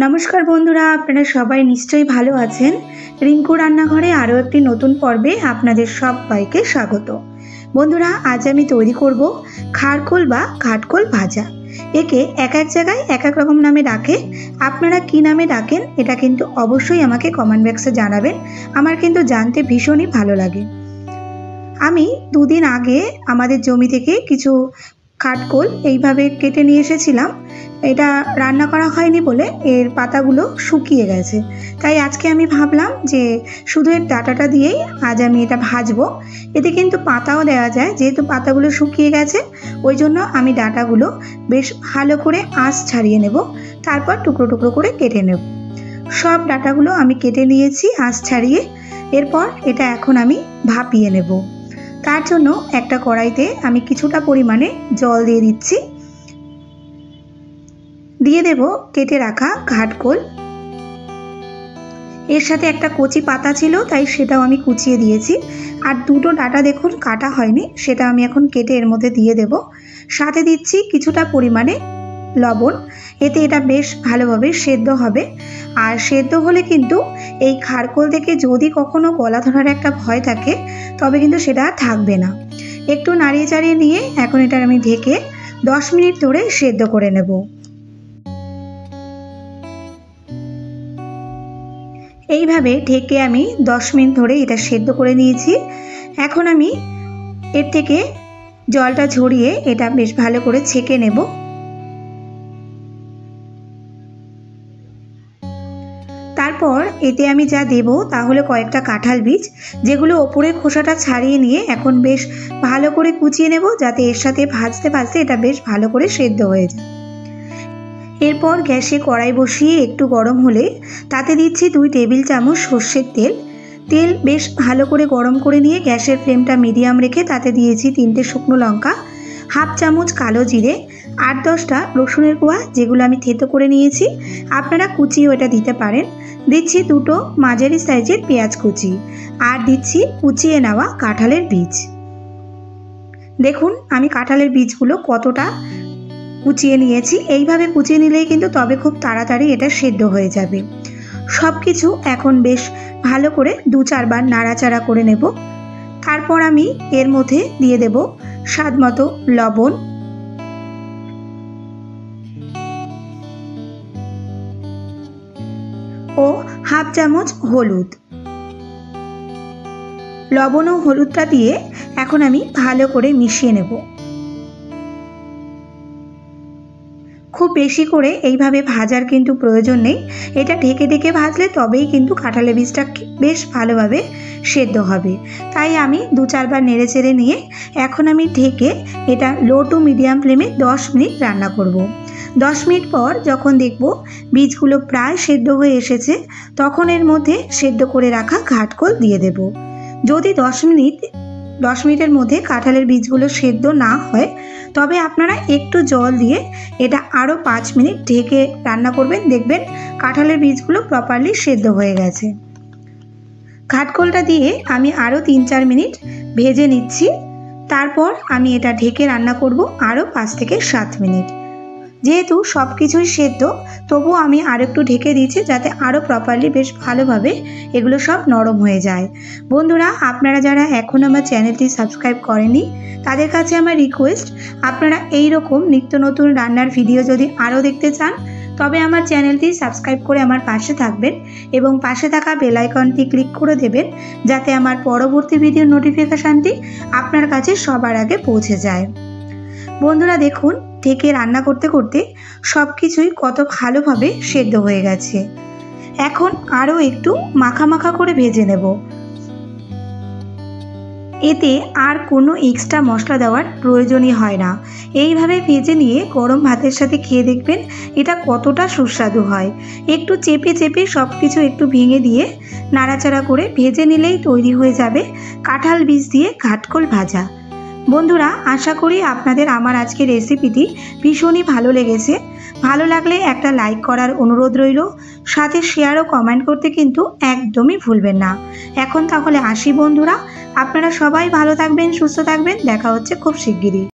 नमस्कार बंधुरा आपनारा सबाई निश्चयई भालो आछेन। रिंकू रान्नाघरे आरो एकटी नतून पर्वे आपनादेर सबाइके स्वागत। बंधुरा आज आमी तैरी करब खारकोल बा घाटकोल भाजा। एके एक एक जायगाय एक एक रकम नामे डाके, आपनारा कि नामे डाकेन एटा किन्तु अवश्यई आमाके कमेंट बक्से जानाबेन। आमार किन्तु जानते भीषणई भालो लागे। आमी दुदिन आगे आमादेर जमी थेके किछु खाटकोल এইভাবে কেটে নিয়ে এসেছিলাম। এটা রান্না করা হয়নি বলে এর পাতাগুলো শুকিয়ে গেছে, তাই আজকে আমি ভাবলাম যে শুধু এর ডাঁটাটা দিয়েই আজ আমি এটা ভাজবো। এতে কিন্তু পাতাও দেওয়া যায়, যেহেতু পাতাগুলো শুকিয়ে গেছে ওই জন্য আমি ডাঁটাগুলো বেশ ভালো করে আঁশ ছাড়িয়ে নেব, তারপর টুকরো টুকরো করে কেটে নেব। সব ডাঁটাগুলো আমি কেটে নিয়েছি আঁশ ছাড়িয়ে। এরপর এটা এখন আমি ভাপিয়ে নেব। তার জন্য একটা কড়াইতে আমি কিছুটা পরিমাণে জল দিয়ে দিচ্ছি, দিয়ে দেব কেটে রাখা ঘাটকোল। এর সাথে একটা কচি পাতা ছিল তাই সেটাও আমি কুচিয়ে দিয়েছি। আর দুটো ডাঁটা দেখুন কাটা হয়নি, সেটা আমি এখন কেটে এর মধ্যে দিয়ে দেব। সাথে দিচ্ছি কিছুটা পরিমাণে লবণ, এতে এটা বেশ ভালোভাবে সেদ্ধ হবে। আর সেদ্ধ হলে কিন্তু এই খারকোল থেকে যদি কখনো গলা ধরার একটা ভয় থাকে তবে কিন্তু সেটা থাকবে না। একটু নাড়িয়ে চাড়িয়ে নিয়ে এখন এটা আমি ঢেকে 10 মিনিট ধরে সেদ্ধ করে নেব। এইভাবে ঢেকে আমি 10 মিনিট ধরে এটা সেদ্ধ করে নিয়েছি। এখন আমি এর থেকে জলটা ঝরিয়ে এটা বেশ ভালো করে ছেঁকে নেব। তারপর এতে আমি যা দেব তা হলো কয়েকটা কাঁঠাল বীজ, যেগুলো ওপরের খোসাটা ছাড়িয়ে নিয়ে এখন বেশ ভালো করে কুচিয়ে নেব, যাতে এর সাথে ভাজতে ভাজতে এটা বেশ ভালো করে সেদ্ধ হয়ে যায়। এরপর গ্যাসে কড়াই বসিয়ে একটু গরম হলে তাতে দিচ্ছি 2 টেবিল চামচ সর্ষের তেল। তেল বেশ ভালো করে গরম করে নিয়ে গ্যাসের ফ্লেমটা মিডিয়াম রেখে তাতে দিয়েছি 3টে শুকনো লঙ্কা, হাফ চামচ কালো জিরে, 8-10টা রসুনের কোয়া যেগুলো আমি থেতো করে নিয়েছি, আপনারা কুচিও এটা দিতে পারেন। দিচ্ছি 2টো মাঝারি সাইজের পেঁয়াজ কুচি, আর দিচ্ছি কুচিয়ে নেওয়া কাঁঠালের বীজ। দেখুন আমি কাঁঠালের বীজগুলো কতটা কুচিয়ে নিয়েছি। এইভাবে কুচিয়ে নিলেই কিন্তু তবে খুব তাড়াতাড়ি এটা সেদ্ধ হয়ে যাবে। সব কিছু এখন বেশ ভালো করে 2-4 বার নাড়াচাড়া করে নেব। তারপর আমি এর মধ্যে দিয়ে দেব স্বাদ মতো লবণ, ও হাফ চামচ হলুদ। লবণ ও হলুদটা দিয়ে এখন আমি ভালো করে মিশিয়ে নেব। খুব বেশি করে এইভাবে ভাজার কিন্তু প্রয়োজন নেই, এটা ঢেকে ঢেকে ভাজলে তবেই কিন্তু কাঁঠালের বীজটা বেশ ভালোভাবে সেদ্ধ হবে। তাই আমি 2-4 বার নেড়ে চেড়ে নিয়ে এখন আমি ঢেকে এটা লো টু মিডিয়াম ফ্লেমে 10 মিনিট রান্না করব। 10 মিনিট পর যখন দেখব বীজগুলো প্রায় সেদ্ধ হয়ে এসেছে তখন এর মধ্যে সেদ্ধ করে রাখা ঘাটকোল দিয়ে দেব। যদি 10 মিনিটের মধ্যে কাঁঠালের বীজগুলো সেদ্ধ না হয় তবে আপনারা একটু জল দিয়ে এটা আরও 5 মিনিট ঢেকে রান্না করবেন, দেখবেন কাঁঠালের বীজগুলো প্রপারলি সেদ্ধ হয়ে গেছে। ঘাটকোলটা দিয়ে আমি আরও 3-4 মিনিট ভেজে নিচ্ছি। তারপর আমি এটা ঢেকে রান্না করব আরও 5 থেকে 7 মিনিট। যেহেতু সব কিছুই সেদ্ধ তবুও আমি আরেকটু ঢেকে দিয়েছি যাতে আরও প্রপারলি বেশ ভালোভাবে এগুলো সব নরম হয়ে যায়। বন্ধুরা আপনারা যারা এখনও আমার চ্যানেলটি সাবস্ক্রাইব করেননি তাদের কাছে আমার রিকোয়েস্ট, আপনারা এই রকম নিত্য নতুন রান্নার ভিডিও যদি আরও দেখতে চান তবে আমার চ্যানেলটি সাবস্ক্রাইব করে আমার পাশে থাকবেন এবং পাশে থাকা বেল আইকনটি ক্লিক করে দেবেন যাতে আমার পরবর্তী ভিডিওর নোটিফিকেশানটি আপনার কাছে সবার আগে পৌঁছে যায়। বন্ধুরা দেখুন ঢেকে রান্না করতে করতে সব কিছুই কত ভালোভাবে সেদ্ধ হয়ে গেছে। এখন আরও একটু মাখা মাখা করে ভেজে নেব। এতে আর কোনো এক্সট্রা মশলা দেওয়ার প্রয়োজনই হয় না। এইভাবে ভেজে নিয়ে গরম ভাতের সাথে খেয়ে দেখবেন এটা কতটা সুস্বাদু হয়। একটু চেপে চেপে সব কিছু একটু ভেঙে দিয়ে নাড়াচাড়া করে ভেজে নিলেই তৈরি হয়ে যাবে কাঁঠাল বীজ দিয়ে ঘাটকোল ভাজা। বন্ধুরা আশা করি আপনাদের আমার আজকের রেসিপিটি ভীষণই ভালো লেগেছে। ভালো লাগলে একটা লাইক করার অনুরোধ রইল, সাথে শেয়ার ও কমেন্ট করতে কিন্তু একদমই ভুলবেন না। এখন তাহলে আসি বন্ধুরা, আপনারা সবাই ভালো থাকবেন, সুস্থ থাকবেন, দেখা হচ্ছে খুব শিগগিরই।